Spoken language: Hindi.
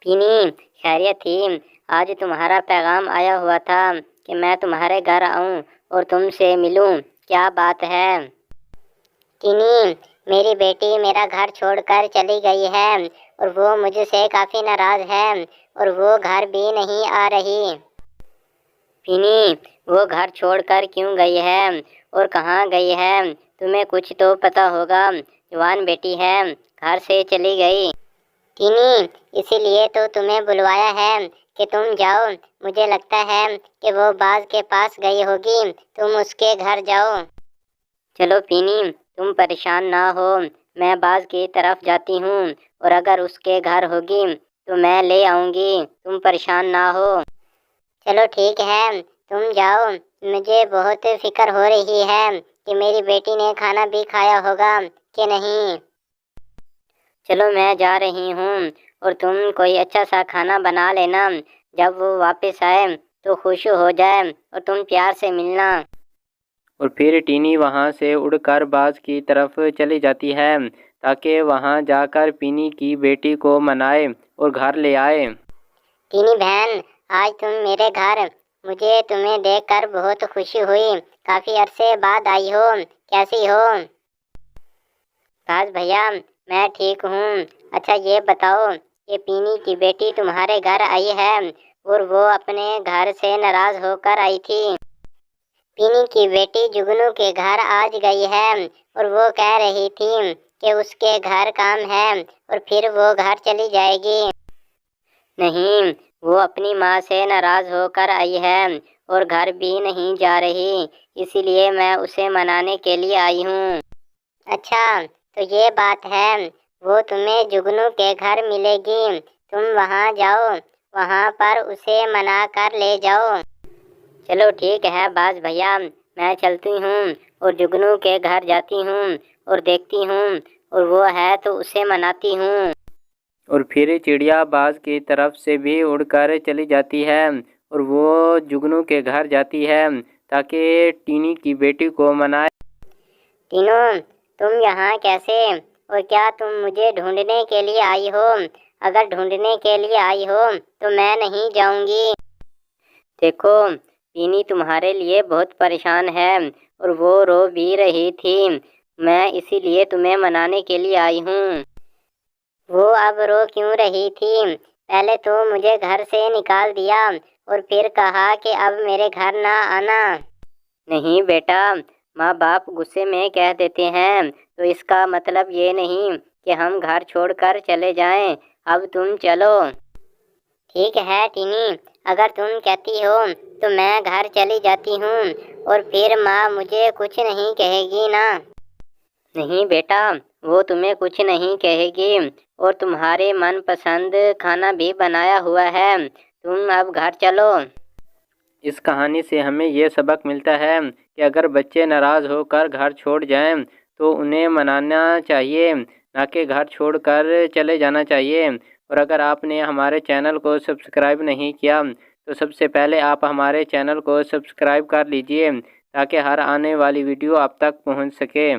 पीनी, खैरियत थी? आज तुम्हारा पैगाम आया हुआ था कि मैं तुम्हारे घर आऊं और तुमसे मिलूं। क्या बात है? टीनी, मेरी बेटी मेरा घर छोड़कर चली गई है और वो मुझसे काफ़ी नाराज़ है और वो घर भी नहीं आ रही। पीनी, वो घर छोड़कर क्यों गई है और कहाँ गई है? तुम्हें कुछ तो पता होगा। जवान बेटी है, घर से चली गई। टीनी, इसीलिए तो तुम्हें बुलवाया है कि तुम जाओ। मुझे लगता है कि वो बाज के पास गई होगी, तुम उसके घर जाओ। चलो पीनी, तुम परेशान ना हो, मैं बाज की तरफ जाती हूँ और अगर उसके घर होगी तो मैं ले आऊँगी, तुम परेशान ना हो। चलो ठीक है, तुम जाओ। मुझे बहुत फिक्र हो रही है कि मेरी बेटी ने खाना भी खाया होगा कि नहीं। चलो मैं जा रही हूँ और तुम कोई अच्छा सा खाना बना लेना। जब वो वापस आए तो खुश हो जाए और तुम प्यार से मिलना। और फिर टीनी वहाँ से उड़कर बाज की तरफ चली जाती है ताकि वहाँ जाकर पीनी की बेटी को मनाए और घर ले आए। टीनी बहन, आज तुम मेरे घर, मुझे तुम्हें देखकर बहुत खुशी हुई। काफ़ी अरसे बाद आई हो, कैसी हो? राज भैया, मैं ठीक हूँ। अच्छा ये बताओ, ये पीनी की बेटी तुम्हारे घर आई है और वो अपने घर से नाराज़ होकर आई थी। पीनी की बेटी जुगनू के घर आज गई है और वो कह रही थी कि उसके घर काम है और फिर वो घर चली जाएगी। नहीं, वो अपनी माँ से नाराज़ होकर आई है और घर भी नहीं जा रही, इसीलिए मैं उसे मनाने के लिए आई हूँ। अच्छा, तो ये बात है। वो तुम्हें जुगनू के घर मिलेगी, तुम वहाँ जाओ, वहाँ पर उसे मना कर ले जाओ। चलो ठीक है बाज भैया, मैं चलती हूँ और जुगनू के घर जाती हूँ और देखती हूँ और वो है तो उसे मनाती हूँ। और फिर चिड़िया बाज की तरफ से भी उड़कर चली जाती है और वो जुगनू के घर जाती है ताकि टीनी की बेटी को मनाए। तीनों, तुम यहाँ कैसे? और क्या तुम मुझे ढूंढने के लिए आई हो? अगर ढूंढने के लिए आई हो तो मैं नहीं जाऊंगी। देखो, पीनी तुम्हारे लिए बहुत परेशान है और वो रो भी रही थी। मैं इसीलिए तुम्हें मनाने के लिए आई हूँ। वो अब रो क्यों रही थी? पहले तो मुझे घर से निकाल दिया और फिर कहा कि अब मेरे घर ना आना। नहीं बेटा, माँ बाप गुस्से में कह देते हैं तो इसका मतलब ये नहीं कि हम घर छोड़कर चले जाएं। अब तुम चलो। ठीक है टीनी, अगर तुम कहती हो तो मैं घर चली जाती हूँ और फिर माँ मुझे कुछ नहीं कहेगी ना। नहीं बेटा, वो तुम्हें कुछ नहीं कहेगी और तुम्हारे मनपसंद खाना भी बनाया हुआ है। तुम अब घर चलो। इस कहानी से हमें ये सबक मिलता है कि अगर बच्चे नाराज़ होकर घर छोड़ जाएं तो उन्हें मनाना चाहिए, ना कि घर छोड़कर चले जाना चाहिए। और अगर आपने हमारे चैनल को सब्सक्राइब नहीं किया तो सबसे पहले आप हमारे चैनल को सब्सक्राइब कर लीजिए ताकि हर आने वाली वीडियो आप तक पहुंच सके।